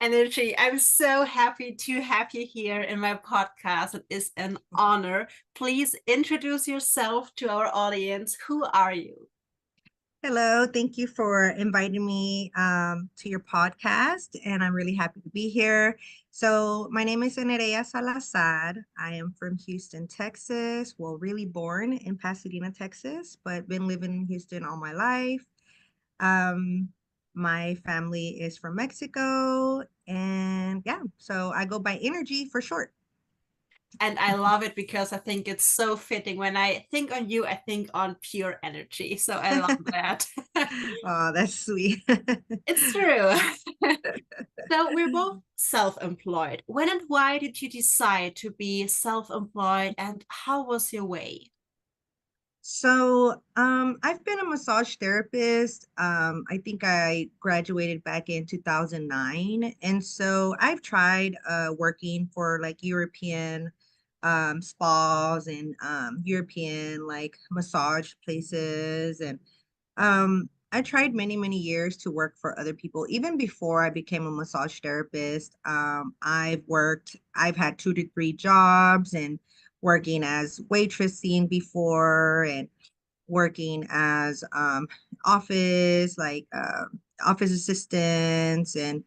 energy. I'm so happy to have you here in my podcast. It is an honor. Please introduce yourself to our audience. Who are you? Hello, thank you for inviting me to your podcast, and I'm really happy to be here. So, my name is Enereya Salazar. I am from Houston, Texas. Well, really born in Pasadena, Texas, but been living in Houston all my life. Um, my family is from Mexico, and yeah, so I go by Energy for short. And I love it because I think it's so fitting. When I think on you, I think on pure energy. So I love that. Oh, that's sweet. It's true. So we're both self-employed. When and why did you decide to be self-employed and how was your way? I've been a massage therapist. I think I graduated back in 2009. And so I've tried working for like European spas and European like massage places. And I tried many, many years to work for other people. Even before I became a massage therapist, I've had 2 to 3 jobs and working as waitressing before and working as office like office assistants and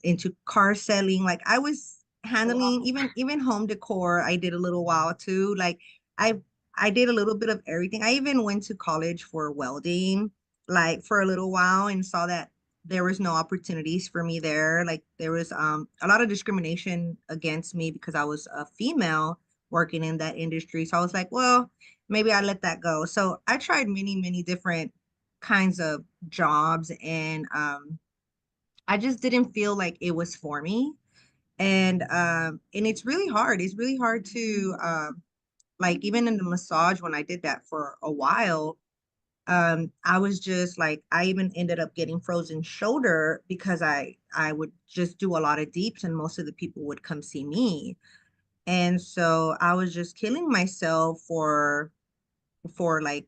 into car selling. Like I was handling Wow. even home decor. I did a little while too. Like I I did a little bit of everything. I even went to college for welding like for a little while and saw that there was no opportunities for me there. Like there was a lot of discrimination against me because I was a female working in that industry. So I was like, well, maybe I let that go. So I tried many, many different kinds of jobs and I just didn't feel like it was for me. And it's really hard. It's really hard to like even in the massage when I did that for a while, I was just like I even ended up getting frozen shoulder because I would just do a lot of deeps and most of the people would come see me. And so I was just killing myself for like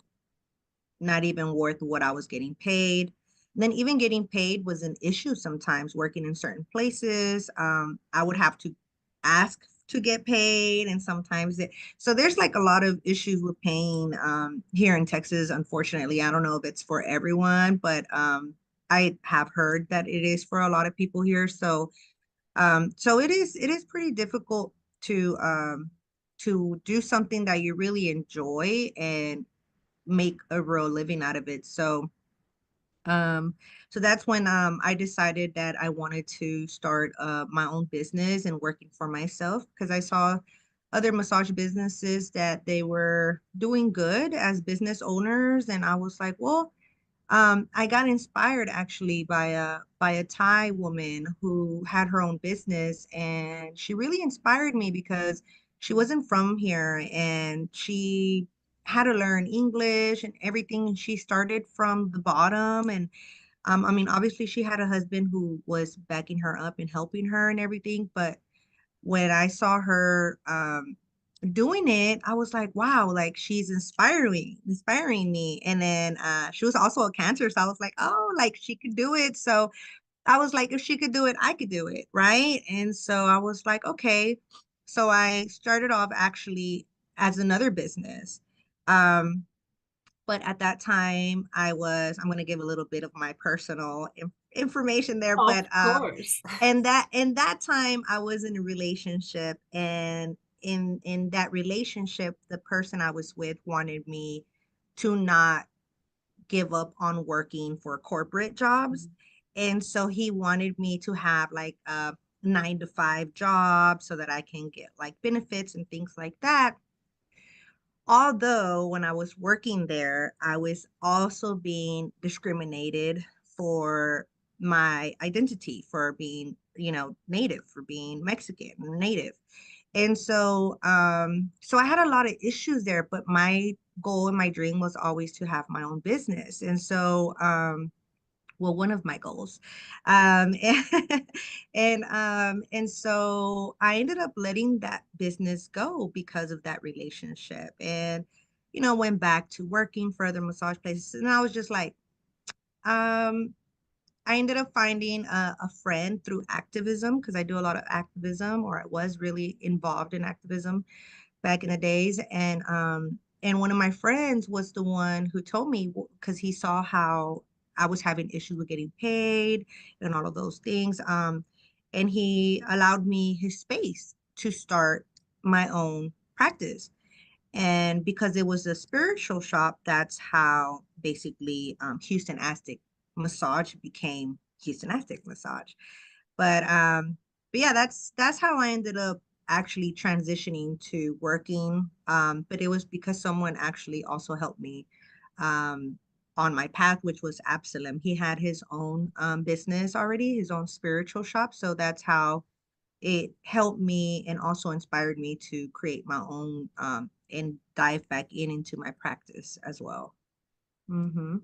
not even worth what I was getting paid. And then even getting paid was an issue sometimes working in certain places. I would have to ask to get paid and sometimes so there's like a lot of issues with paying here in Texas. Unfortunately, I don't know if it's for everyone, but I have heard that it is for a lot of people here. So it is pretty difficult to do something that you really enjoy and make a real living out of it. Um, so that's when I decided that I wanted to start my own business and working for myself because I saw other massage businesses that they were doing good as business owners, and I was like, well, I got inspired actually by a Thai woman who had her own business, and she really inspired me because she wasn't from here and she had to learn English and everything. And she started from the bottom, and I mean, obviously she had a husband who was backing her up and helping her and everything, but when I saw her doing it, I was like, wow, like she's inspiring me. And then she was also a cancer. So I was like, oh, like she could do it. So I was like, if she could do it, I could do it. Right. And so I was like, okay. So I started off actually as another business. Um, but at that time I'm going to give a little bit of my personal information there, Of but course. and that in that time I was in a relationship, and in that relationship the person I was with wanted me to not give up on working for corporate jobs. And so he wanted me to have like a 9 to 5 job so that I can get like benefits and things like that. Although when I was working there, I was also being discriminated for my identity, for being, native, for being Mexican native. And so I had a lot of issues there, but my goal and my dream was always to have my own business. And so well, one of my goals. And, and so I ended up letting that business go because of that relationship, and went back to working for other massage places. And I was just like, um, I ended up finding a friend through activism because I do a lot of activism, or I was really involved in activism back in the days. And one of my friends was the one who told me, because he saw how I was having issues with getting paid and all of those things. And he allowed me his space to start my own practice. And because it was a spiritual shop, that's how basically Houston Aztec Massage became Houston Aztec Massage. But but yeah, that's how I ended up actually transitioning to working. But it was because someone actually also helped me um on my path, which was Absalom. He had his own business already, his own spiritual shop. So that's how it helped me and also inspired me to create my own and dive back into my practice as well. Mm-hmm.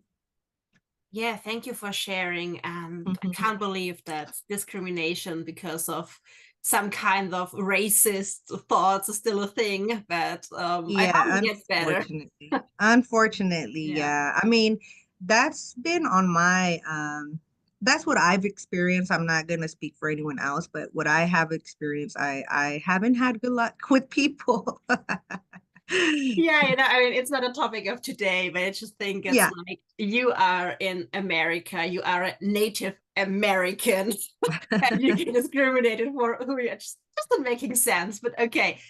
Yeah, thank you for sharing. And I Mm-hmm. can't believe that discrimination because of some kind of racist thoughts is still a thing, but I hope Yeah, it gets better. unfortunately, Yeah. yeah. I mean, that's been on my that's what I've experienced. I'm not gonna speak for anyone else, but what I have experienced, I haven't had good luck with people. Yeah, I mean, it's not a topic of today, but I just think it's Yeah. like you are in America, you are a Native American, and you get discriminated for who you are. Just not making sense, but okay,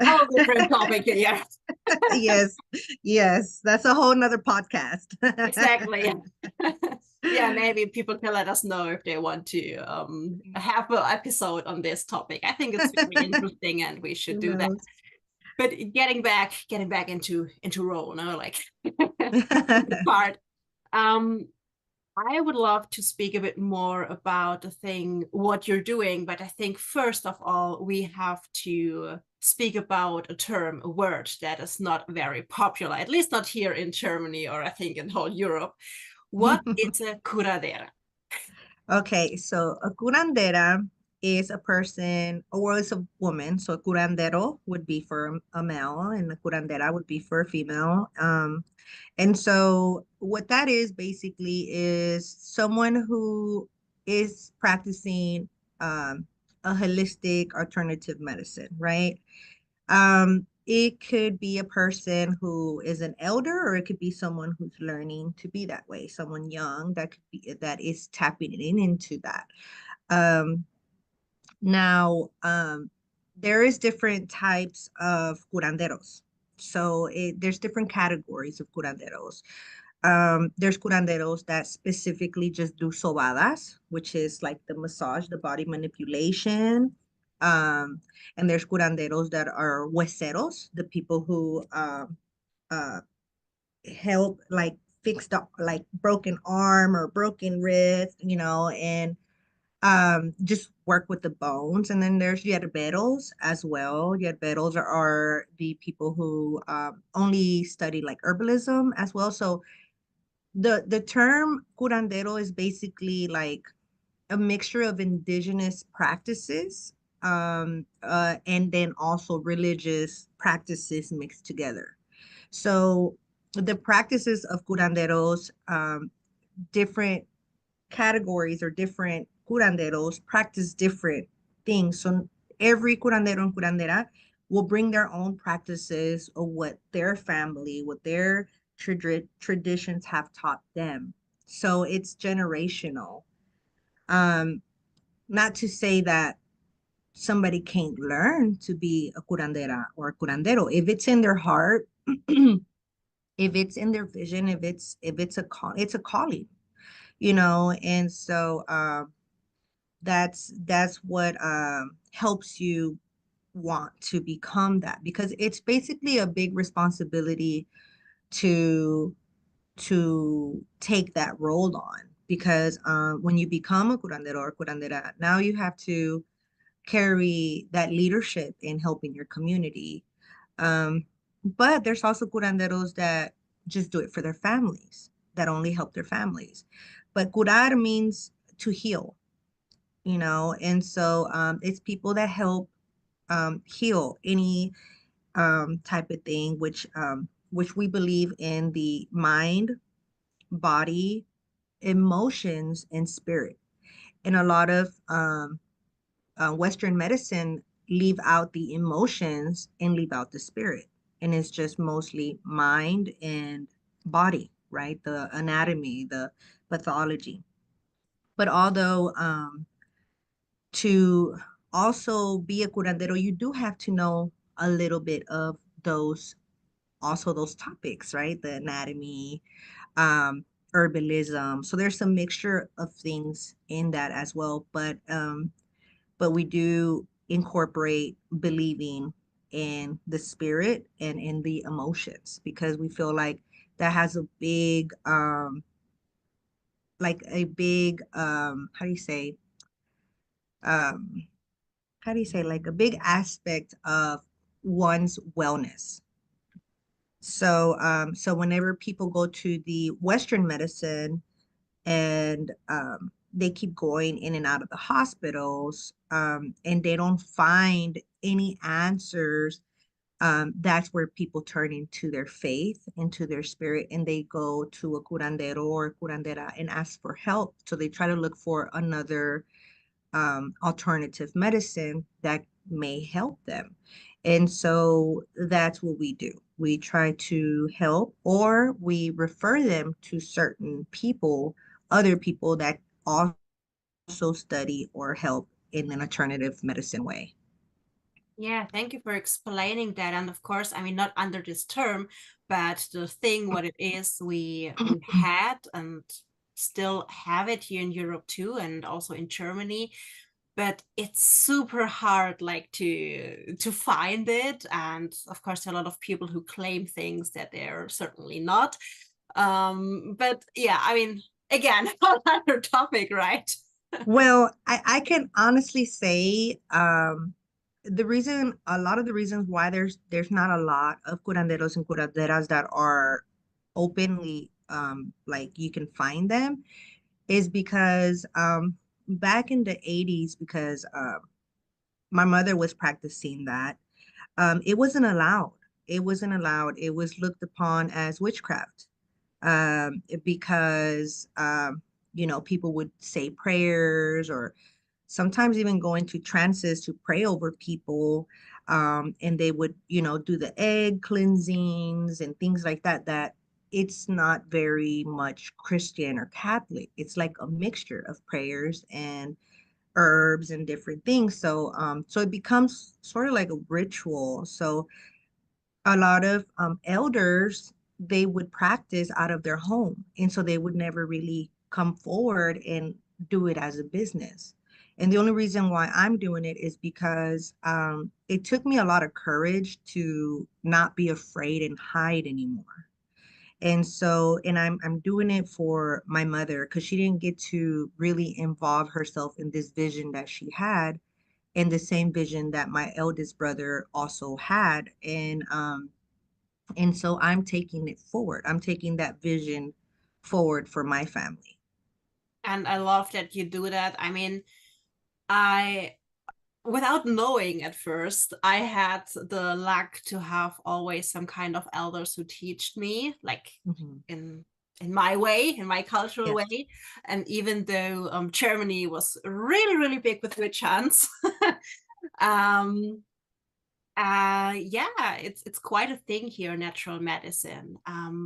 whole different topic here. Yes, yes, that's a whole nother podcast. Exactly. Yeah, maybe people can let us know if they want to have an episode on this topic. I think it's very interesting and we should Who do that. knows? But getting back into role, no, like the part. Um, I would love to speak a bit more about the thing, what you're doing, but I think first of all, we have to speak about a term, a word that is not very popular, at least not here in Germany or I think in whole Europe. What is a curadera? Okay, so a curandera is a person, or it's a woman. So a curandero would be for a male, and a curandera would be for a female. And so what that is basically is someone who is practicing a holistic alternative medicine, right? It could be a person who is an elder, or it could be someone who's learning to be that way, someone young that could be that is tapping into that. Um, now, there is different types of curanderos. So there's different categories of curanderos. There's curanderos that specifically just do sobadas, which is like the massage, the body manipulation. Um, and there's curanderos that are hueseros, the people who uh, help like fix the like broken arm or broken wrist, and just work with the bones. And then there's yerberos as well. Yerberos are the people who only study like herbalism as well. So the term curandero is basically like a mixture of indigenous practices and then also religious practices mixed together. So the practices of curanderos, different categories or different curanderos practice different things. So every curandero and curandera will bring their own practices of what their family, what their traditions have taught them. So it's generational. Um, Not to say that somebody can't learn to be a curandera or a curandero if it's in their heart, if it's in their vision, it's a calling, and so that's what helps you want to become that, because it's basically a big responsibility to take that role on, because when you become a curandero or curandera, now you have to carry that leadership in helping your community. But there's also curanderos that just do it for their families, that only help their families. But curar means to heal, and so it's people that help heal any type of thing, which we believe in the mind, body, emotions and spirit. And a lot of Western medicine leave out the emotions and leave out the spirit. And it's just mostly mind and body, right? The anatomy, the pathology. But although to also be a curandero, you do have to know a little bit of those, also those topics, right? The anatomy, um, herbalism. So there's some mixture of things in that as well. But we do incorporate believing in the spirit and in the emotions because we feel like that has a big how do you say um like a big aspect of one's wellness. So whenever people go to the Western medicine and they keep going in and out of the hospitals, and they don't find any answers, that's where people turn into their faith, into their spirit, and they go to a curandero or curandera and ask for help. So they try to look for another alternative medicine that may help them. And so that's what we do. We try to help, or we refer them to certain people, other people that also study or help in an alternative medicine way. Yeah, thank you for explaining that. And of course, I mean, not under this term, but the thing, what it is, we had and still have it here in Europe too, and also in Germany. But it's super hard, like to find it. And of course, a lot of people who claim things that they're certainly not. But yeah, I mean, again, another topic, right? Well, I can honestly say a lot of the reasons why there's not a lot of curanderos and curanderas that are openly like you can find them is because back in the 80s, because my mother was practicing that, it wasn't allowed. It wasn't allowed. It was looked upon as witchcraft, because people would say prayers or sometimes even go into trances to pray over people, and they would do the egg cleansings and things like that, that it's not very much Christian or Catholic. It's like a mixture of prayers and herbs and different things. So it becomes sort of like a ritual. So a lot of elders, they would practice out of their home, and so they would never really come forward and do it as a business. And the only reason why I'm doing it is because it took me a lot of courage to not be afraid and hide anymore. And I'm doing it for my mother because she didn't get to really involve herself in this vision that she had, and the same vision that my eldest brother also had. And so I'm taking it forward. I'm taking that vision forward for my family. And I love that you do that. I mean, I without knowing at first, I had the luck to have always some kind of elders who taught me, like Mhm. in in my way, in my cultural Yes. way. And even though Germany was really, really big with witch hunts, um, yeah, it's quite a thing here, natural medicine.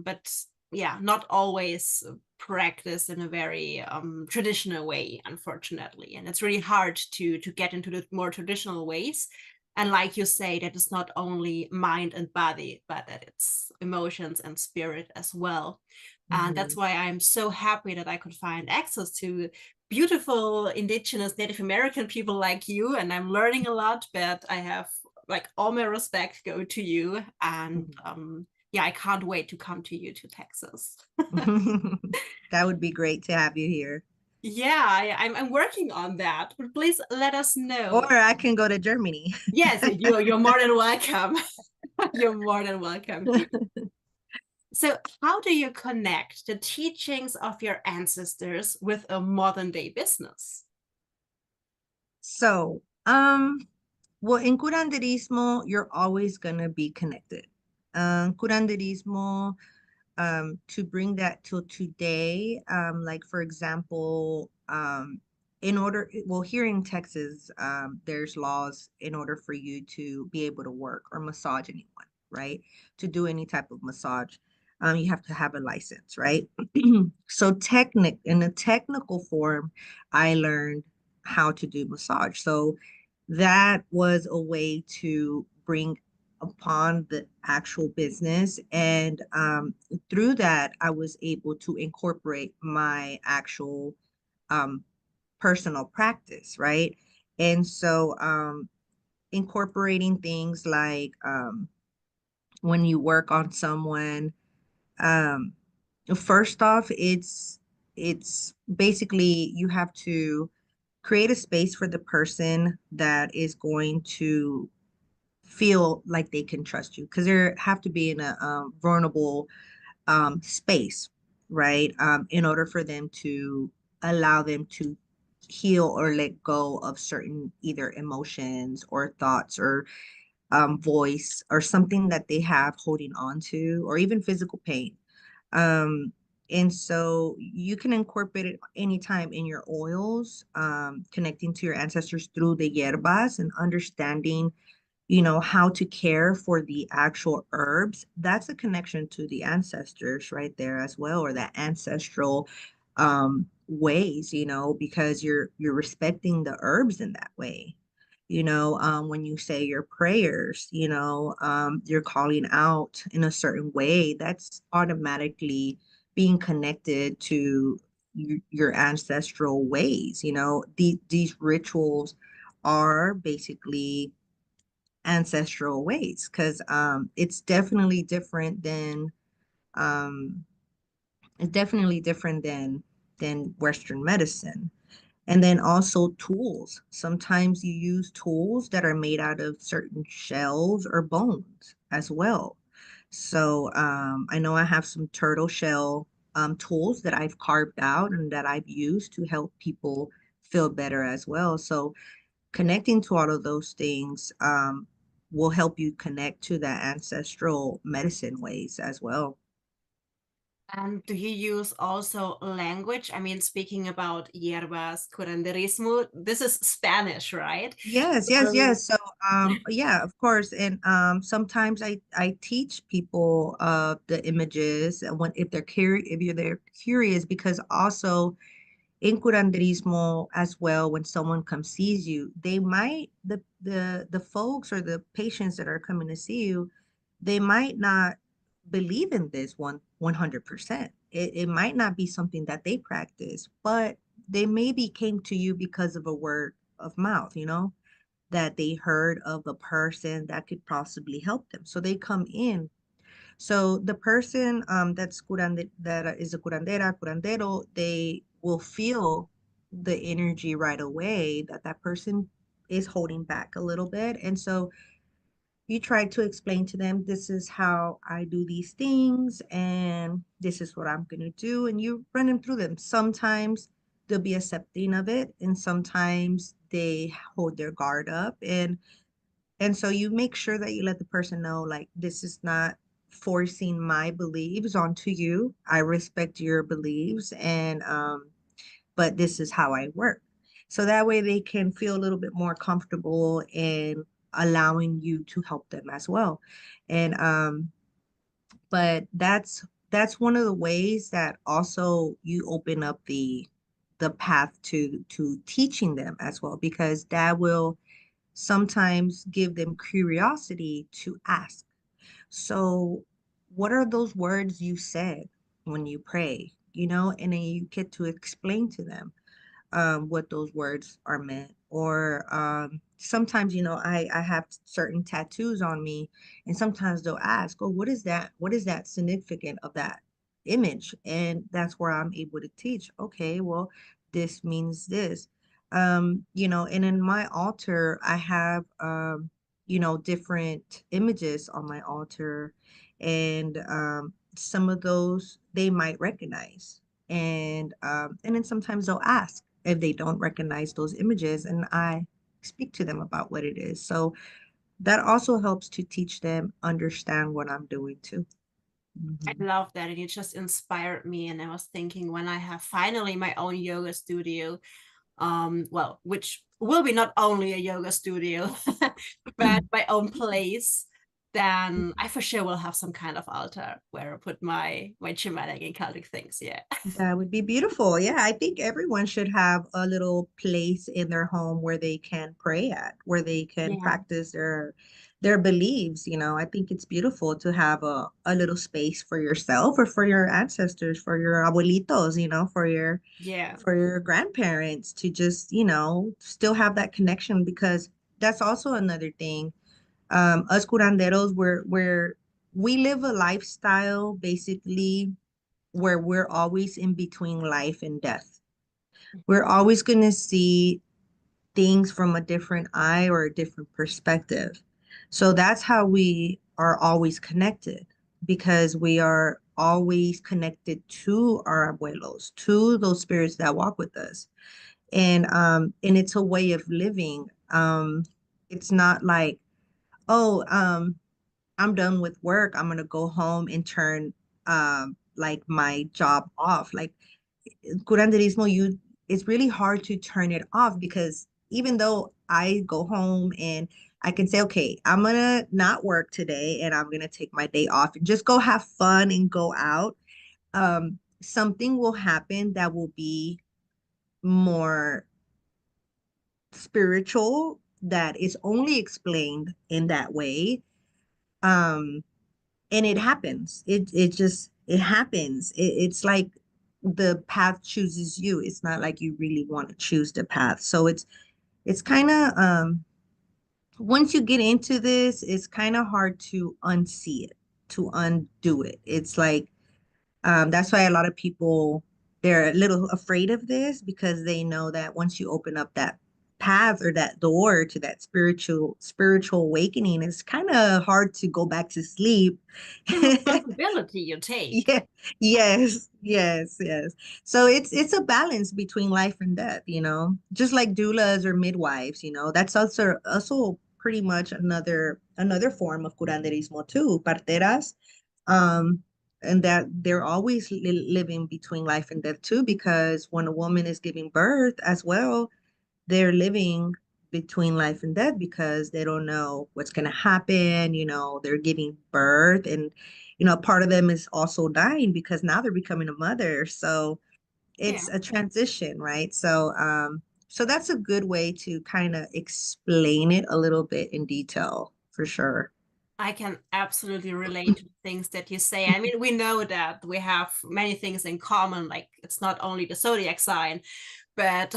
But yeah, not always practiced in a very traditional way, unfortunately. And it's really hard to get into the more traditional ways. And like you say, that it's not only mind and body, but that it's emotions and spirit as well. And that's Mhm. why I'm so happy that I could find access to beautiful indigenous Native American people like you. And I'm learning a lot, but I have like all my respect go to you. And Mhm. yeah, I can't wait to come to you to Texas. That would be great to have you here. Yeah, I'm working on that. But please let us know. Or I can go to Germany. Yes, you're more than welcome. You're more than welcome here. So, how do you connect the teachings of your ancestors with a modern day business? So, well, in curanderismo, you're always gonna be connected. Curanderismo, to bring that till today, like for example, in order, well, here in Texas, there's laws in order for you to be able to work or massage anyone, right? To do any type of massage, you have to have a license, right? So in the technical form, I learned how to do massage. So that was a way to bring upon the actual business. And through that, I was able to incorporate my actual um, personal practice, right? And so incorporating things like when you work on someone, um, first off, it's basically you have to create a space for the person that is going to feel like they can trust you, because they have to be in a vulnerable space, right? In order for them to allow them to heal or let go of certain either emotions or thoughts or voice or something that they have holding on to, or even physical pain. Um, and so you can incorporate it anytime in your oils, connecting to your ancestors through the hierbas and understanding, how to care for the actual herbs. That's a connection to the ancestors right there as well, or that ancestral ways, because you're respecting the herbs in that way. When you say your prayers, you're calling out in a certain way, that's automatically being connected to your ancestral ways. These rituals are basically ancestral ways, because um it's definitely different than Western medicine. And then also tools. Sometimes you use tools that are made out of certain shells or bones as well. So I know I have some turtle shell tools that I've carved out and that I've used to help people feel better as well. So connecting to all of those things will help you connect to the ancestral medicine ways as well. And do you use also language? I mean, speaking about hierbas, curanderismo, this is Spanish, right? Yes, yes, Um, yes. So, yeah, of course. And sometimes I teach people the images, and when if they're curious, because also in curanderismo as well, when someone comes sees you, they might the folks or the patients that are coming to see you, they might not believe in this 100%. It might not be something that they practice, but they maybe came to you because of a word of mouth, that they heard of a person that could possibly help them. So they come in. So the person that is a curandera, curandero, they will feel the energy right away that that person is holding back a little bit. And so you try to explain to them, this is how I do these things and this is what I'm going to do. And you run them through them. Sometimes they'll be accepting of it, and sometimes they hold their guard up. And so you make sure that you let the person know, like, this is not forcing my beliefs onto you. I respect your beliefs, and but this is how I work. So that way they can feel a little bit more comfortable in allowing you to help them as well. And but that's one of the ways that also you open up the path to teaching them as well, because that will sometimes give them curiosity to ask. So, what are those words you said when you pray? And then you get to explain to them what those words are meant. Or sometimes, I have certain tattoos on me, and sometimes they'll ask, "Oh, what is that? What is that significant of that image?" And that's where I'm able to teach. Okay, well, this means this. And in my altar, I have different images on my altar, and some of those they might recognize, and then sometimes they'll ask if they don't recognize those images, and I speak to them about what it is. So that also helps to teach them understand what I'm doing too. I Mhm. love that. And it just inspired me. And I was thinking when I have finally my own yoga studio, well, which will be not only a yoga studio, but my own place, then I for sure will have some kind of altar where I put my shamanic and Celtic things. Yeah. That would be beautiful. Yeah, I think everyone should have a little place in their home where they can pray at, where they can Yeah. practice their beliefs. I think it's beautiful to have a little space for yourself or for your ancestors, for your abuelitos, Yeah. for your grandparents to just, still have that connection because that's also another thing. Us curanderos, we live a lifestyle basically where we're always in between life and death. We're always going to see things from a different eye or a different perspective. So that's how we are always connected because we are always connected to our abuelos, to those spirits that walk with us. And it's a way of living. It's not like, oh, I'm done with work. I'm gonna go home and turn like my job off. Like curanderismo, it's really hard to turn it off because even though I go home and I can say, okay, I'm gonna not work today and I'm gonna take my day off and just go have fun and go out. Something will happen that will be more spiritual that is only explained in that way. Um, and it happens. It happens. It's like the path chooses you. It's not like you really want to choose the path. So it's kind of once you get into this, it's kind of hard to unsee it, to undo it. It's like that's why a lot of people they're a little afraid of this because they know that once you open up that path or that door to that spiritual awakening, it's kind of hard to go back to sleep. The responsibility you take. Yeah, yes. So it's a balance between life and death, just like doulas or midwives, that's also pretty much another form of curanderismo too, parteras, um, and that they're always living between life and death too, because when a woman is giving birth as well, they're living between life and death because they don't know what's going to happen. They're giving birth, and part of them is also dying because now they're becoming a mother. So Yeah. it's a transition, right? So that's a good way to kind of explain it a little bit in detail for sure. I can absolutely relate to the things that you say. I mean, we know that we have many things in common, like it's not only the zodiac sign, but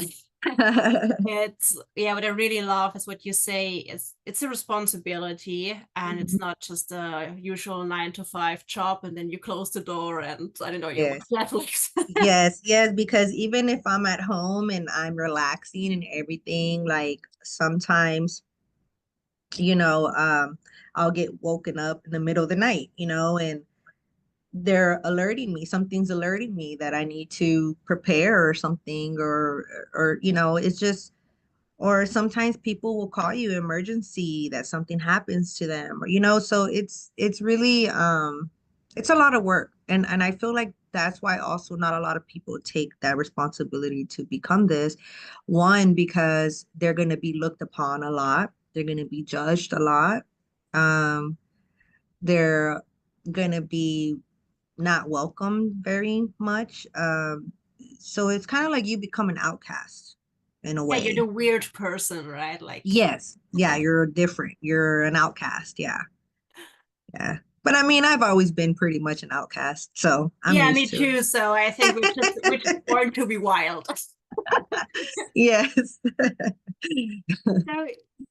it's yeah, what I really love is what you say is it's a responsibility and it's not just a usual 9 to 5 job and then you close the door and I don't know, you watch Yes. Netflix. Yes, because even if I'm at home and I'm relaxing and everything, like sometimes, you know, um, I'll get woken up in the middle of the night, and they're alerting me, something's alerting me that I need to prepare or something, or, it's just, or sometimes people will call you emergency that something happens to them, or, so it's really it's a lot of work, and I feel like that's why also not a lot of people take that responsibility to become this. One, because they're going to be looked upon a lot, they're going to be judged a lot, um they're going to be not welcomed very much, so it's kind of like you become an outcast in a Yeah, you're the way. weird person, right? Like, Yes. Yeah, you're different. You're an outcast. Yeah. Yeah. But I mean, I've always been pretty much an outcast, so I'm yeah, used me to too. So I think we're just it. born to be wild. Yes. So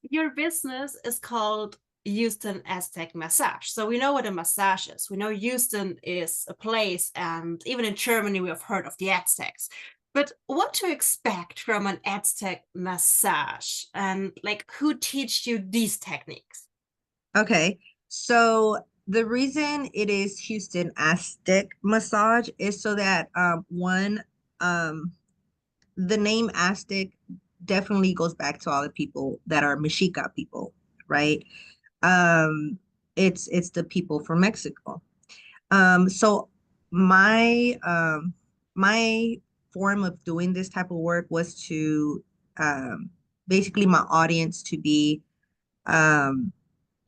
your business is called Houston Aztec Massage. So we know what a massage is. We know Houston is a place, and even in Germany, we have heard of the Aztecs. But what to expect from an Aztec massage, and like who teach you these techniques? Okay. So the reason it is Houston Aztec Massage is so that um the name Aztec definitely goes back to all the people that are Mexica people, right? Um it's the people from Mexico. So my my form of doing this type of work was to um basically my audience to be um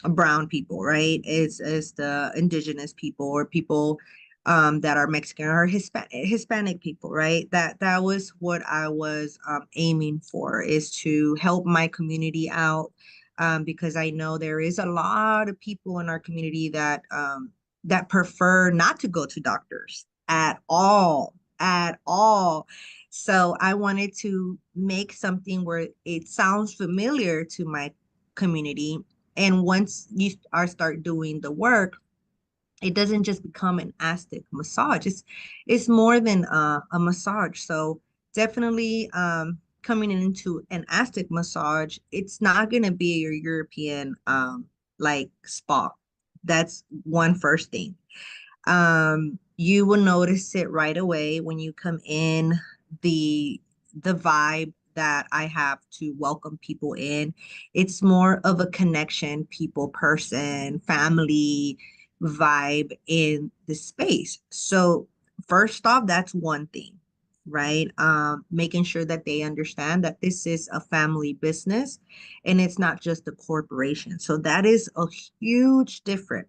brown people, right? Is the indigenous people or people that are Mexican or Hispanic people, right? That was what I was aiming for, is to help my community out, because I know there is a lot of people in our community that prefer not to go to doctors at all. So I wanted to make something where it sounds familiar to my community, and once you are start doing the work, it doesn't just become an Aztec massage. It's more than a massage. So definitely coming into an Aztec massage, it's not gonna be your European like spa. That's one first thing. You will notice it right away when you come in, the the vibe that I have to welcome people in. It's more of a connection, people, person, family vibe in the space. So first off, that's one thing, right? Making sure that they understand that this is a family business and it's not just a corporation. So that is a huge difference.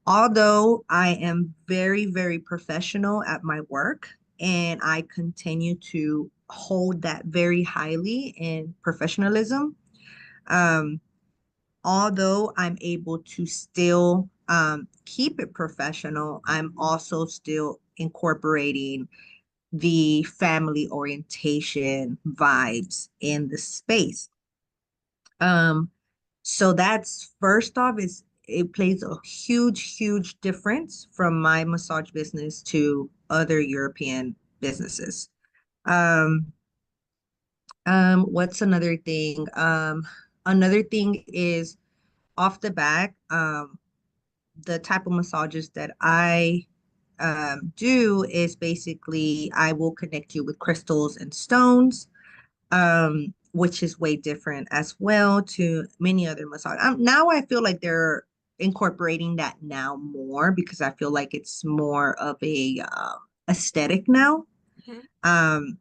Although I am very, very professional at my work and I continue to hold that very highly in professionalism, um, although I'm able to still keep it professional, I'm also still incorporating the family orientation vibes in the space. Um, so that's first off, is it plays a huge, huge difference from my massage business to other European businesses. Um, what's another thing? Another thing is off the back, the type of massages that I do is basically I will connect you with crystals and stones, which is way different as well to many other massage. Now I feel like they're incorporating that now more because I feel like it's more of a aesthetic now. Mhm. Um,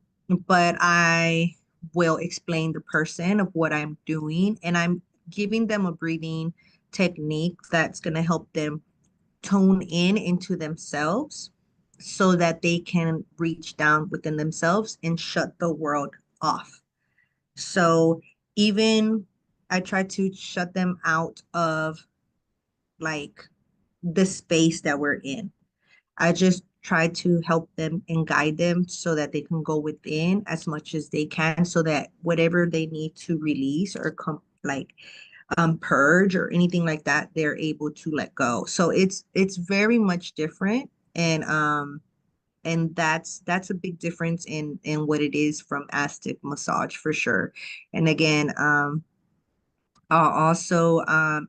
but I will explain the person of what I'm doing, and I'm giving them a breathing technique that's going to help them tone in into themselves so that they can reach down within themselves and shut the world off. So even I try to shut them out of like the space that we're in. I just try to help them and guide them so that they can go within as much as they can so that whatever they need to release or come like purge or anything like that, they're able to let go. So it's very much different, and that's a big difference in what it is from Aztec massage for sure. And again, I'll also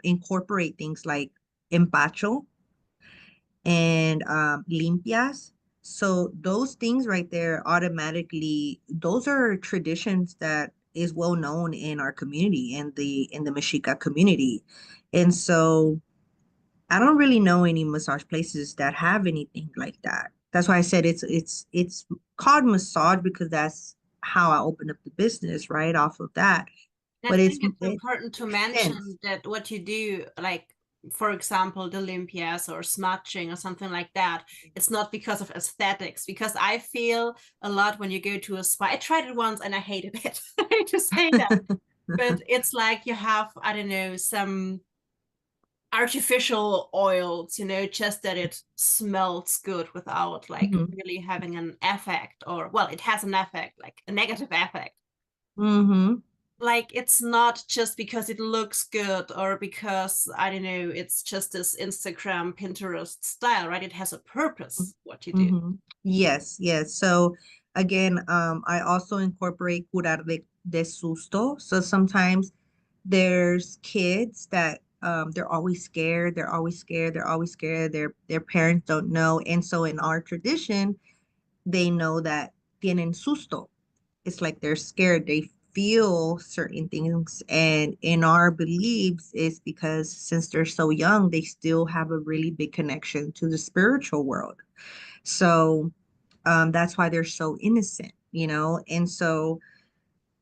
incorporate things like empacho and limpias. So those things right there automatically, those are traditions that is well known in our community, in the Mexica community. And so I don't really know any massage places that have anything like that. That's why I said it's called massage because that's how I opened up the business right off of that. I But think it's it important to extends. mention that what you do, like for example, the Olympias or smudging or something like that, it's not because of aesthetics. Because I feel a lot when you go to a spa. I tried it once and I hated it. I hate to say that, but it's like you have, I don't know, some artificial oils, just that it smells good without like Mhm. really having an effect, or well, it has an effect, like a negative effect. Mm-hmm. Like it's not just because it looks good or because I don't know, it's just this Instagram, Pinterest style, right? It has a purpose what you do. Mm-hmm. Yes, yes. So again, I also incorporate curar de susto. So sometimes there's kids that they're always scared, they're always scared, they're always scared. Their parents don't know. And so in our tradition, they know that tienen susto. It's like they're scared, they feel certain things. And in our beliefs, is because since they're so young, they still have a really big connection to the spiritual world. So that's why they're so innocent, you know? And so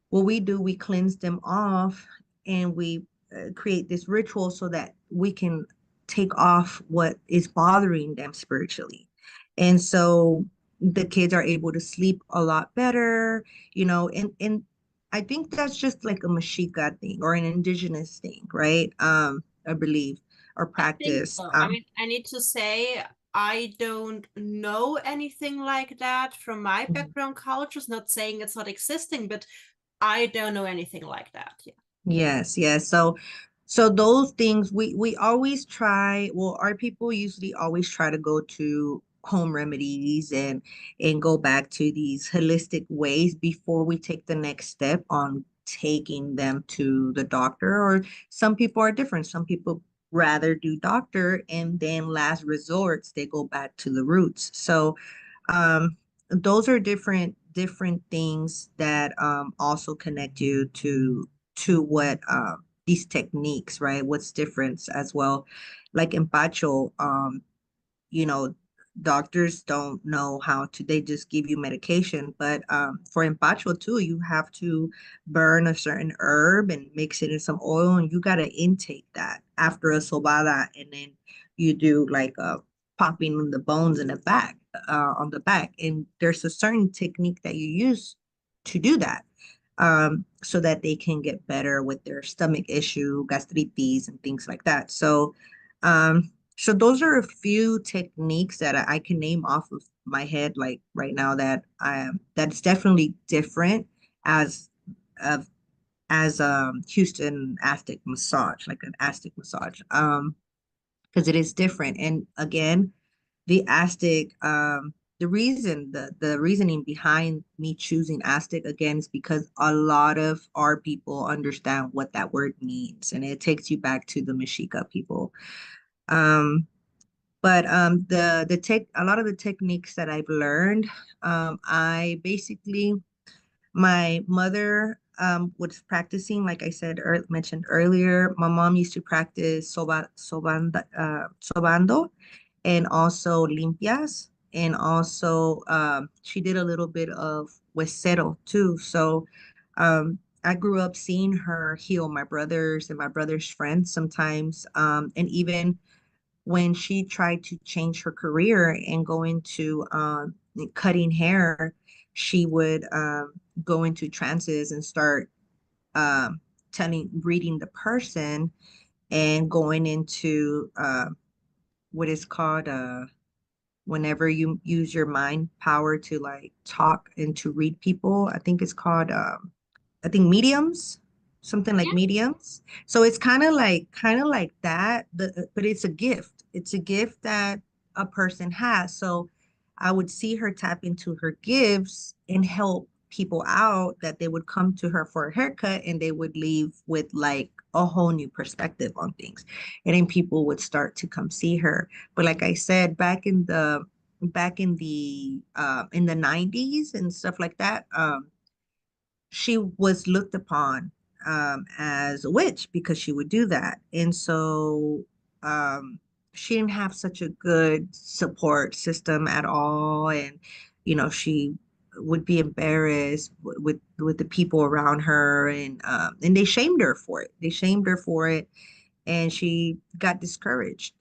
what we do, we cleanse them off, and we create this ritual so that we can take off what is bothering them spiritually. And so the kids are able to sleep a lot better, you know, and I think that's just like a Mexica thing or an indigenous thing, right? I believe, or I think practice. so. I mean, I need to say, I don't know anything like that from my Mhm. background cultures, not saying it's not existing, but I don't know anything like that. Yeah. Yes, yes. So those things we always try, well, our people usually always try to go to home remedies and go back to these holistic ways before we take the next step on taking them to the doctor. Or some people are different. Some people rather do doctor, and then last resorts they go back to the roots. So those are different things that also connect you to what these techniques, right? What's different as well. Like empacho, you know, doctors don't know how to, they just give you medication. But for empacho too, you have to burn a certain herb and mix it in some oil, and you got to intake that after a sobada, and then you do like a popping the bones in the back, on the back. And there's a certain technique that you use to do that, so that they can get better with their stomach issue, gastritis, and things like that. So those are a few techniques that I can name off of my head, like right now, that that's definitely different as of as Houston Aztec massage, like an Aztec massage, because it is different. And again, the Aztec, the reasoning behind me choosing Aztec again is because a lot of our people understand what that word means, and it takes you back to the Mexica people. Um, but the tech a lot of the techniques that I've learned, I basically, my mother was practicing, like I said, mentioned earlier. My mom used to practice sobando, and also limpias, and also she did a little bit of huesero too. So I grew up seeing her heal my brothers and my brother's friends sometimes, and even when she tried to change her career and go into cutting hair, she would go into trances and start reading the person, and going into what is called whenever you use your mind power to like talk and to read people. I think it's called I think mediums, something like Yeah. mediums. So it's kind of like that, but it's a gift. It's a gift that a person has. So I would see her tap into her gifts and help people out, that they would come to her for a haircut and they would leave with like a whole new perspective on things. And then people would start to come see her. But like I said, back in the 90s and stuff like that, she was looked upon as a witch because she would do that. And so she didn't have such a good support system at all. And, she would be embarrassed with the people around her, and they shamed her for it. They shamed her for it, and she got discouraged.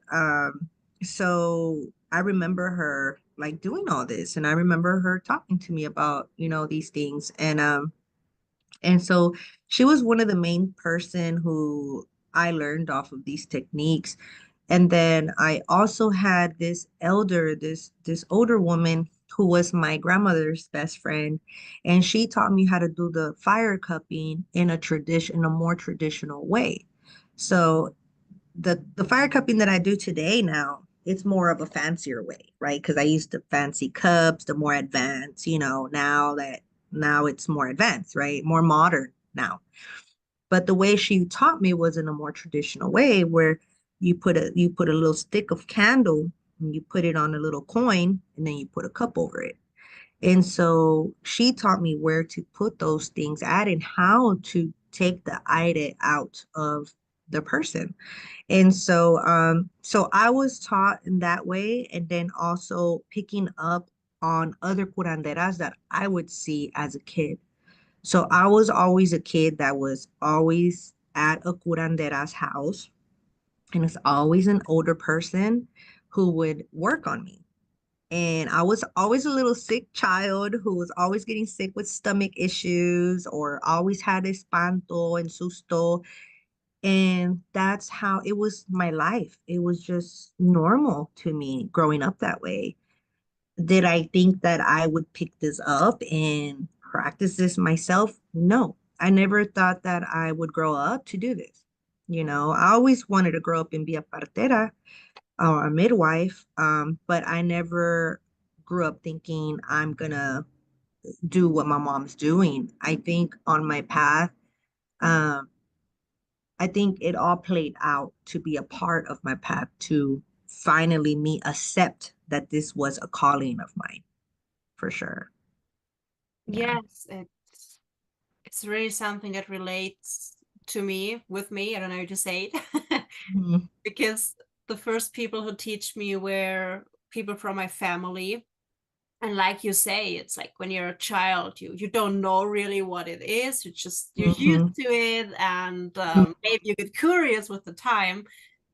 So I remember her like doing all this, and I remember her talking to me about, these things. And so she was one of the main person who I learned off of these techniques. And then I also had this older woman who was my grandmother's best friend, and she taught me how to do the fire cupping in a more traditional way. So the fire cupping that I do today now, it's more of a fancier way, right? Because I used the fancy cups, the more advanced, now it's more advanced, right? More modern now. But the way she taught me was in a more traditional way, where you put a little stick of candle, and you put it on a little coin, and then you put a cup over it. And so she taught me where to put those things at and how to take the ide out of the person. And so I was taught in that way, and then also picking up on other curanderas that I would see as a kid. So I was always a kid that was always at a curandera's house, and it's always an older person who would work on me. And I was always a little sick child who was always getting sick with stomach issues or always had espanto and susto. And that's how it was my life. It was just normal to me growing up that way. Did I think that I would pick this up and practice this myself? No. I never thought that I would grow up to do this. I always wanted to grow up and be a partera or a midwife, but I never grew up thinking I'm gonna do what my mom's doing. I think on my path, um, I think it all played out to be a part of my path to finally me accept that this was a calling of mine, for sure. Yeah. Yes, it's really something that relates to me, with me. I don't know how to say it. Mhm. Because the first people who teach me were people from my family. And like you say, it's like when you're a child, you don't know really what it is. You're used Mhm. to it, and Mm. maybe you get curious with the time.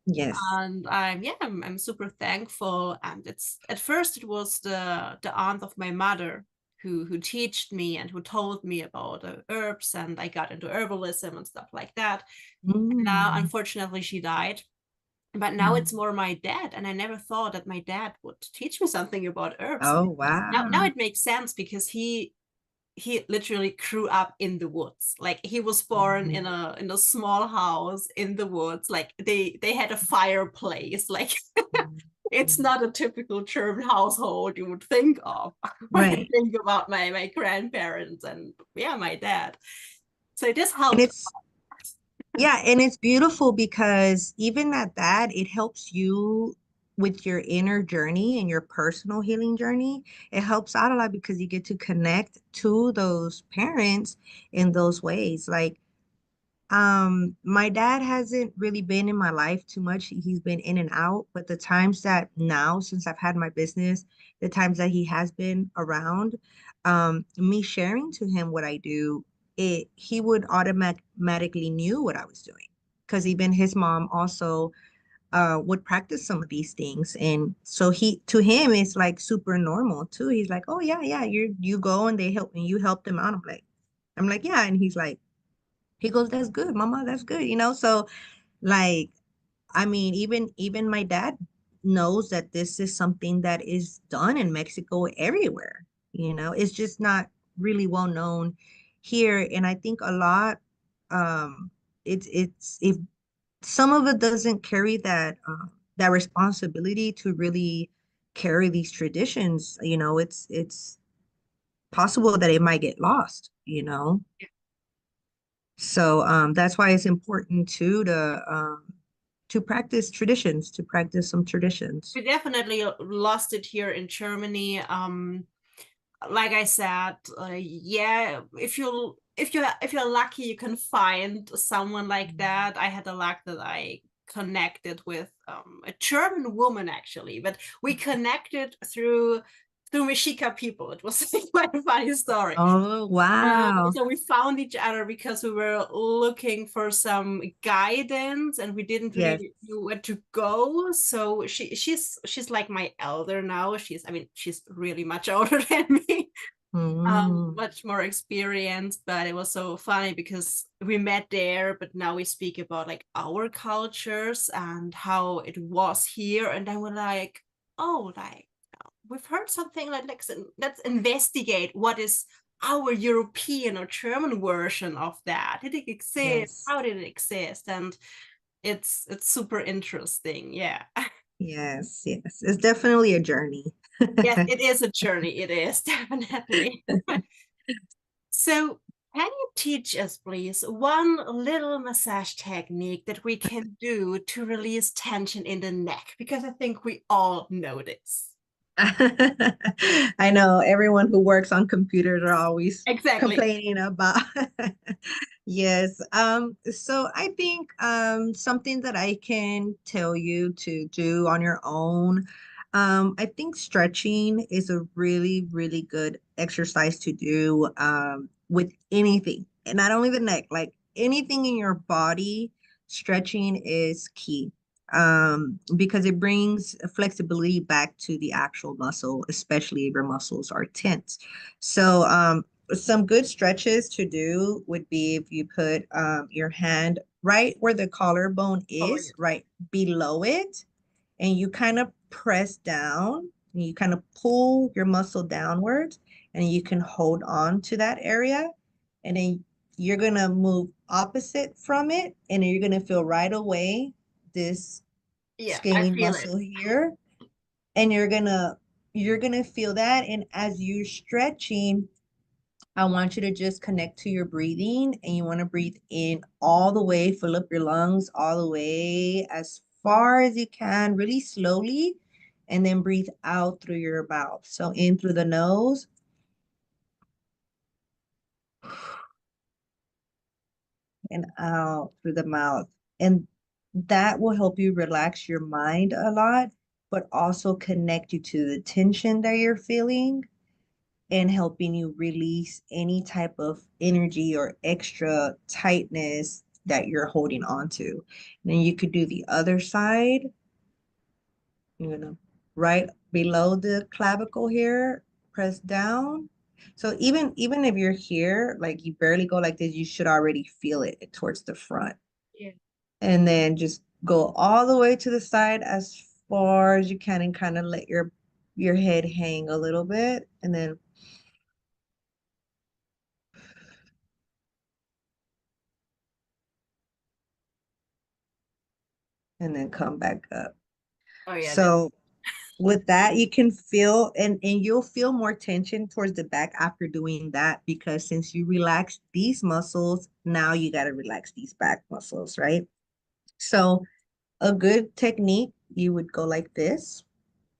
Yes. And I'm super thankful. And it's at first it was the aunt of my mother who taught me and who told me about herbs, and I got into herbalism and stuff like that. And now, Mm. unfortunately, she died. But now Mm. it's more my dad, and I never thought that my dad would teach me something about herbs. Oh, Now wow. it makes sense because he literally grew up in the woods. Like he was born Mhm. in a small house in the woods. Like they had a fireplace. Like it's Mhm. not a typical German household you would think of when I Right. think about my grandparents and yeah, my dad. So this And helped. it's Yeah, and it's beautiful because even at that, it helps you with your inner journey and your personal healing journey. It helps out a lot because you get to connect to those parents in those ways. Like, my dad hasn't really been in my life too much. He's been in and out, but the times that now, since I've had my business, the times that he has been around, me sharing to him what I do, he would automatically knew what I was doing. Because even his mom also would practice some of these things. And so to him, it's like super normal too. He's like, oh yeah, yeah, you go and they help and you help them out. I'm like, yeah. And he goes, that's good, mama, that's good, so like, I mean, even my dad knows that this is something that is done in Mexico everywhere. It's just not really well known here. And I think a lot, it's if some of it doesn't carry that responsibility to really carry these traditions, it's possible that it might get lost. So that's why it's important too to practice traditions, to practice some traditions. We definitely lost it here in Germany. Like I said, yeah, if you're lucky, you can find someone like that. I had the luck that I connected with a German woman actually, but we connected through Mexica people. It was quite a funny story. Oh, wow. So we found each other because we were looking for some guidance and we didn't Yes. really know where to go. So she's like my elder now. She's really much older than me, Mm. much more experienced. But it was so funny because we met there, but now we speak about like our cultures and how it was here, and then we're like, oh, like we've heard something like let's investigate what is our European or German version of that. Did it exist? Yes. How did it exist? And it's super interesting. Yeah. Yes. Yes. It's definitely a journey. Yes, it is a journey. It is definitely. So can you teach us, please, one little massage technique that we can do to release tension in the neck? Because I think we all know this. I know everyone who works on computers are always Exactly. complaining about. Yes. So I think something that I can tell you to do on your own. I think stretching is a really, really good exercise to do with anything. And not only the neck, like anything in your body, stretching is key because it brings flexibility back to the actual muscle, especially if your muscles are tense. So, some good stretches to do would be if you put your hand right where the collarbone Oh, is, yes. right below it, and you kind of press down and you kind of pull your muscle downwards, and you can hold on to that area. And then you're going to move opposite from it, and you're going to feel right away this Yeah, I scaling feel it. muscle here, and you're gonna feel that. And as you're stretching, I want you to just connect to your breathing, and you want to breathe in all the way, fill up your lungs all the way as far as you can, really slowly, and then breathe out through your mouth. So in through the nose and out through the mouth. And that will help you relax your mind a lot, but also connect you to the tension that you're feeling and helping you release any type of energy or extra tightness that you're holding on to. Then you could do the other side, right below the clavicle here, press down. So even if you're here, like you barely go like this, you should already feel it towards the front. Yeah. And then just go all the way to the side as far as you can and kind of let your head hang a little bit, and then come back up. Oh, yeah. That. So with that, you can feel and you'll feel more tension towards the back after doing that, because since you relax these muscles, now you got to relax these back muscles, right? So a good technique, you would go like this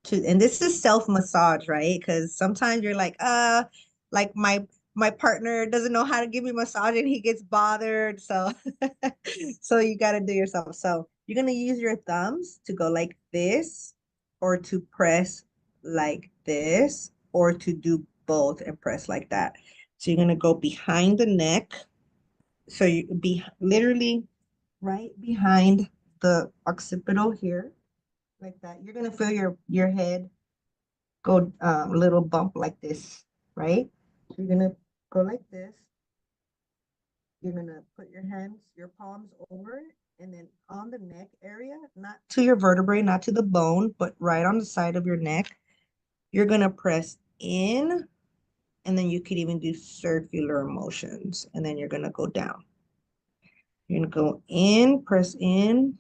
to, and this is self massage, right? Because sometimes you're like my partner doesn't know how to give me massage and he gets bothered. So so you got to do yourself. So you're gonna use your thumbs to go like this, or to press like this, or to do both and press like that. So you're gonna go behind the neck. So you be literally right behind the occipital here, like that. You're gonna feel your head go a little bump like this, right? So you're gonna go like this. You're gonna put your hands, your palms over it, and then on the neck area, not to your vertebrae, not to the bone, but right on the side of your neck, you're gonna press in, and then you could even do circular motions, and then you're gonna go down. You're gonna go in, press in,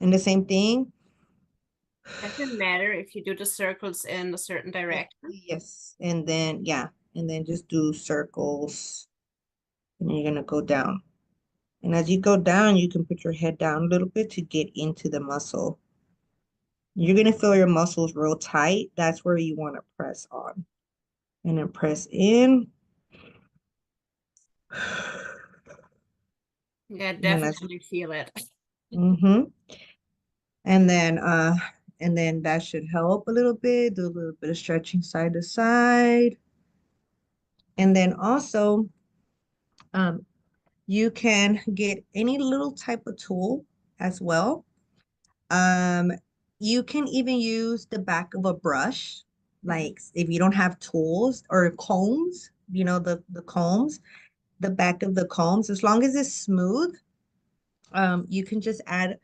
and the same thing. Doesn't matter if you do the circles in a certain direction. Yes, and then yeah, and then just do circles, and you're gonna go down. And as you go down, you can put your head down a little bit to get into the muscle. You're going to feel your muscles real tight. That's where you want to press on. And then press in. Yeah, And then as definitely feel it. mm-hmm. And then that should help a little bit. Do a little bit of stretching side to side. And then also um you can get any little type of tool as well. Um, you can even use the back of a brush, Mhm. like if you don't have tools or combs, the combs, the back of the combs, as long as it's smooth, you can just add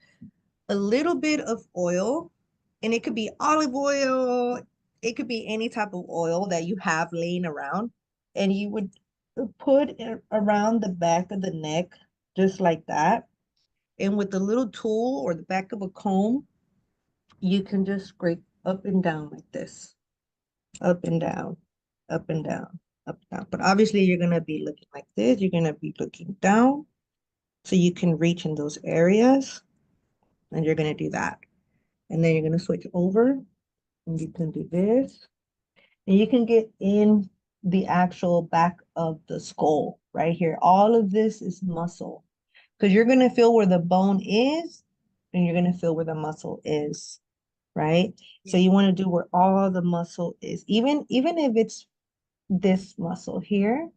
a little bit of oil, and it could be olive oil, it could be any type of oil that you have laying around, and you would put it around the back of the neck, just like that. And with the little tool or the back of a comb, you can just scrape up and down like this, up and down, up and down, up and down. But obviously, you're going to be looking like this. You're going to be looking down so you can reach in those areas. And you're going to do that. And then you're going to switch over. And you can do this. And you can get in the actual back of the skull right here. All of this is muscle because you're going to feel where the bone is and you're going to feel where the muscle is, right? So Yeah. you want to do where all the muscle is. Even if it's this muscle here,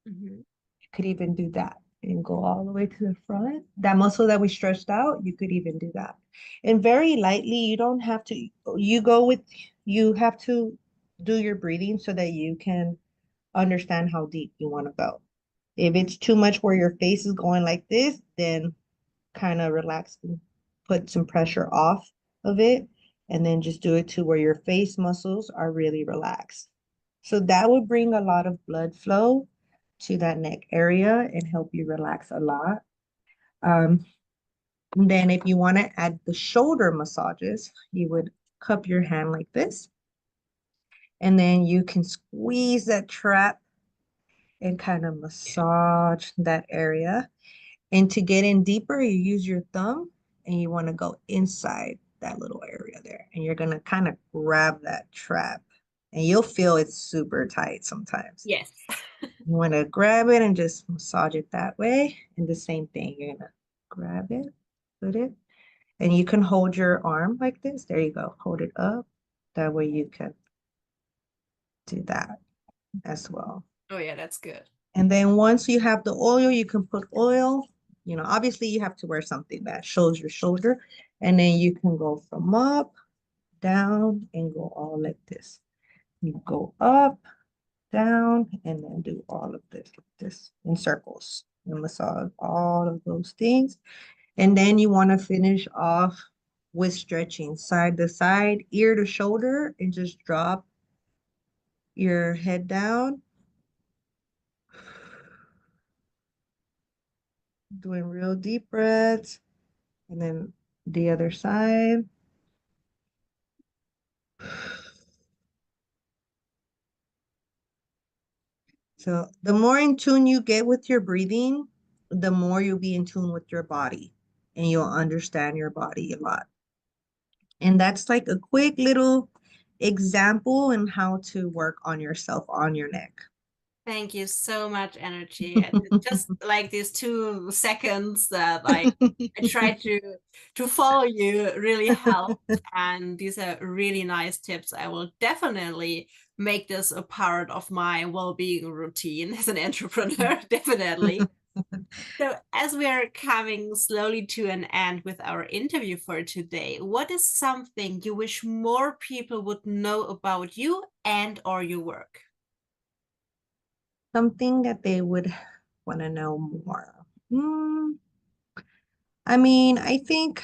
Mhm. you could even do that and go all the way to the front. That muscle that we stretched out, you could even do that. And very lightly, you don't have to, you go with, you have to do your breathing so that you can understand how deep you want to go. If it's too much where your face is going like this, then kind of relax and put some pressure off of it. And then just do it to where your face muscles are really relaxed. So that would bring a lot of blood flow to that neck area and help you relax a lot. Um, then if you want to add the shoulder massages, you would cup your hand like this, and then you can squeeze that trap and kind of massage that area. And to get in deeper, you use your thumb and you want to go inside that little area there. And you're going to kind of grab that trap and you'll feel it's super tight sometimes. Yes. You want to grab it and just massage it that way. And the same thing, you're going to grab it, put it, and you can hold your arm like this. There you go. Hold it up. That way you can do that as well. Oh yeah, that's good. And then once you have the oil, you can put oil. You know, obviously you have to wear something that shows your shoulder. And then you can go from up, down, and go all like this. You go up, down, and then do all of this in circles and massage all of those things. And then you want to finish off with stretching side to side, ear to shoulder, and just drop your head down. Doing real deep breaths. And then the other side. So the more in tune you get with your breathing, the more you'll be in tune with your body and you'll understand your body a lot. And that's like a quick little example in how to work on yourself on your neck. Thank you so much, Energy. And just like these 2 seconds that I tried to follow you really helped. And these are really nice tips. I will definitely make this a part of my well-being routine as an entrepreneur, definitely. So, as we are coming slowly to an end with our interview for today, what is something you wish more people would know about you and or your work? Something that they would want to know more. Hmm. I mean, I think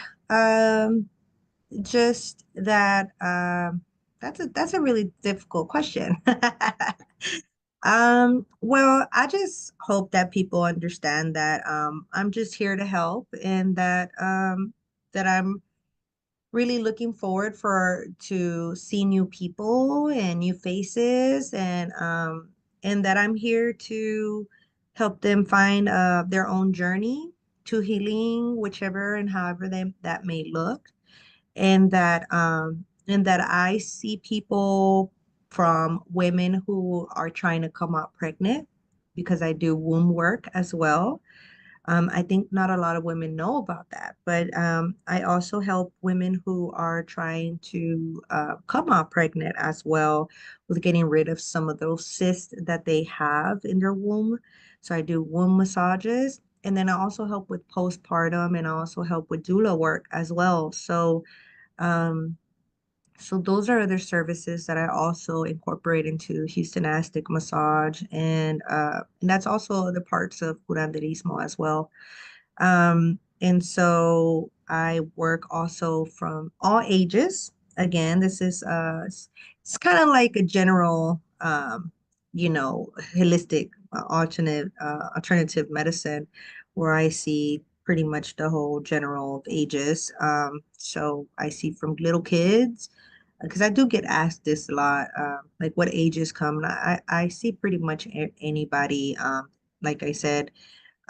just that that's a really difficult question. Well, I just hope that people understand that I'm just here to help and that I'm really looking forward for to see new people and new faces and that I'm here to help them find their own journey to healing, whichever and however that may look and that I see people from women who are trying to come out pregnant because I do womb work as well. I think not a lot of women know about that, but I also help women who are trying to come out pregnant as well with getting rid of some of those cysts that they have in their womb. So I do womb massages, and then I also help with postpartum, and I also help with doula work as well. Um, so those are other services that I also incorporate into Houston Aztec Massage, and that's also the parts of curanderismo as well. And so I work also from all ages. Again, this is it's kind of like a general holistic alternative medicine where I see pretty much the whole general of ages. So I see from little kids because I do get asked this a lot, like what ages come. And I see pretty much anybody. Like I said,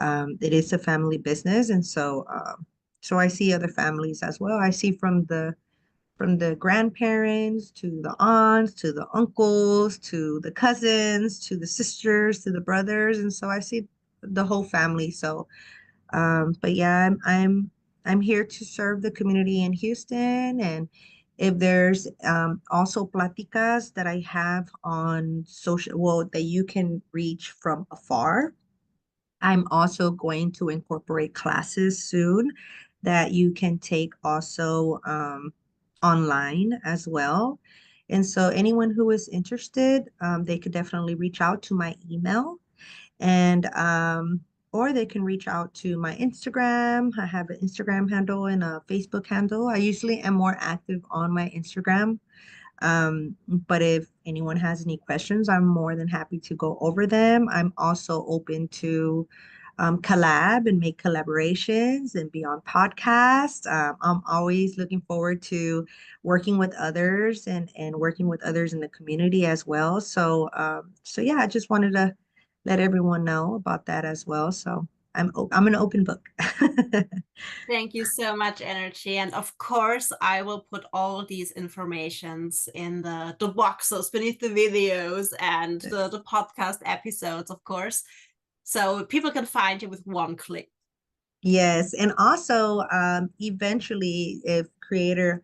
it is a family business, and so I see other families as well. I see from the grandparents to the aunts to the uncles to the cousins to the sisters to the brothers, and so I see the whole family. So, but yeah, I'm here to serve the community in Houston, and if there's also platicas that I have on social, well, that you can reach from afar. I'm also going to incorporate classes soon that you can take also online as well. And so anyone who is interested, they could definitely reach out to my email, and or they can reach out to my Instagram. I have an Instagram handle and a Facebook handle. I usually am more active on my Instagram. But if anyone has any questions, I'm more than happy to go over them. I'm also open to collab and make collaborations and be on podcasts. I'm always looking forward to working with others and working with others in the community as well. So so yeah, I just wanted to let everyone know about that as well. So I'm an open book. Thank you so much, Energy. And of course, I will put all these informations in the boxes beneath the videos and the podcast episodes, of course. So people can find you with one click. Yes, and also eventually, if Creator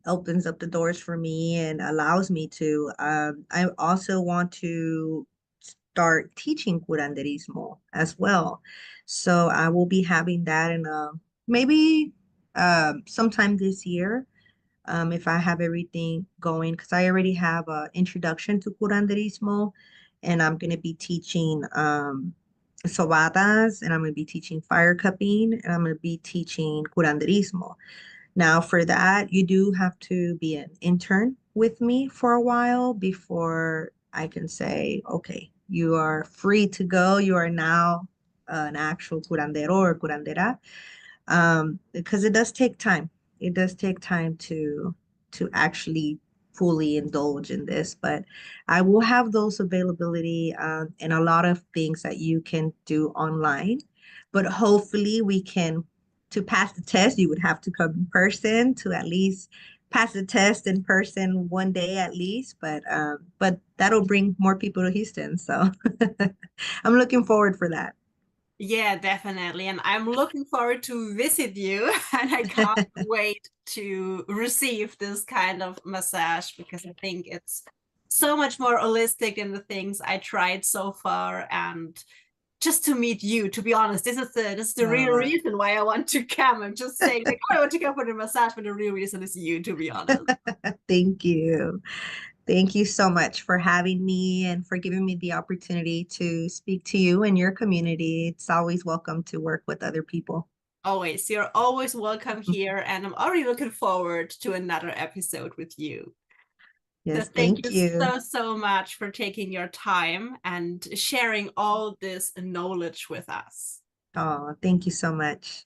opens up the doors for me and allows me to, I also want to start teaching curanderismo as well. So I will be having that in maybe sometime this year, if I have everything going, because I already have an introduction to curanderismo, and I'm going to be teaching sobadas, and I'm going to be teaching fire cupping, and I'm going to be teaching curanderismo. Now, for that, you do have to be an intern with me for a while before I can say, okay, you are free to go. You are now an actual curandero or curandera, because it does take time. It does take time to actually fully indulge in this, but I will have those availability and a lot of things that you can do online. But hopefully we can, to pass the test, you would have to come in person to at least pass the test in person one day at least. But that'll bring more people to Houston. So I'm looking forward for that. Yeah, definitely. And I'm looking forward to visit you. And I can't wait to receive this kind of massage because I think it's so much more holistic than the things I tried so far. And just to meet you, to be honest, this is the real Uh, reason why I want to come. I'm just saying, like, oh, I want to come for the massage, but the real reason is you, to be honest. Thank you. Thank you so much for having me and for giving me the opportunity to speak to you and your community. It's always welcome to work with other people. Always. You're always welcome here. And I'm already looking forward to another episode with you. So Yes, thank thank you you. so, so much for taking your time and sharing all this knowledge with us. Oh, thank you so much.